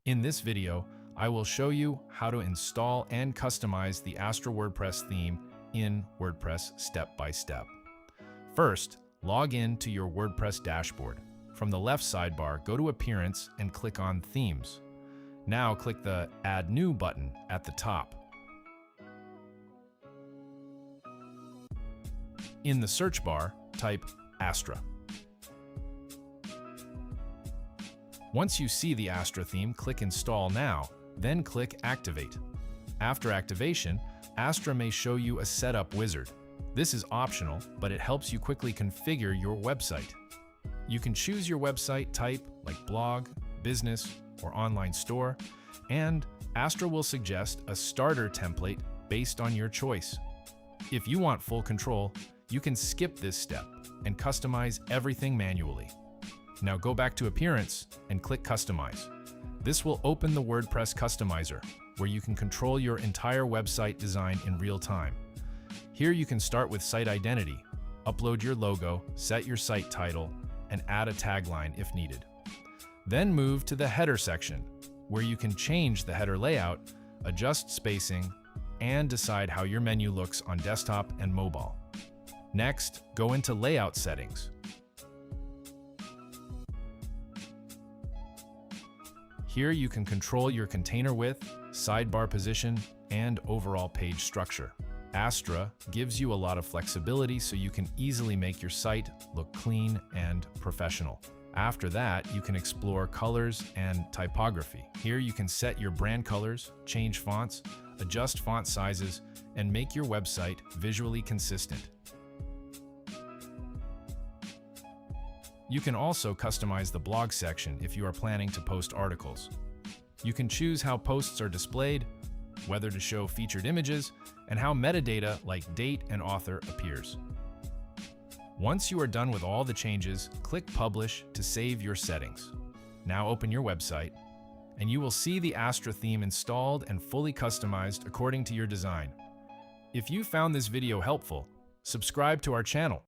In this video, I will show you how to install and customize the Astra WordPress theme in WordPress step by step. First, log in to your WordPress dashboard. From the left sidebar, go to Appearance and click on Themes. Now click the Add New button at the top. In the search bar, type Astra. Once you see the Astra theme, click Install Now, then click Activate. After activation, Astra may show you a setup wizard. This is optional, but it helps you quickly configure your website. You can choose your website type like blog, business, or online store, and Astra will suggest a starter template based on your choice. If you want full control, you can skip this step and customize everything manually. Now go back to Appearance and click Customize. This will open the WordPress Customizer, where you can control your entire website design in real time. Here you can start with site identity, upload your logo, set your site title, and add a tagline if needed. Then move to the header section, where you can change the header layout, adjust spacing, and decide how your menu looks on desktop and mobile. Next, go into Layout Settings. Here you can control your container width, sidebar position, and overall page structure. Astra gives you a lot of flexibility so you can easily make your site look clean and professional. After that, you can explore colors and typography. Here you can set your brand colors, change fonts, adjust font sizes, and make your website visually consistent. You can also customize the blog section if you are planning to post articles. You can choose how posts are displayed, whether to show featured images, and how metadata like date and author appears. Once you are done with all the changes, click Publish to save your settings. Now open your website, and you will see the Astra theme installed and fully customized according to your design. If you found this video helpful, subscribe to our channel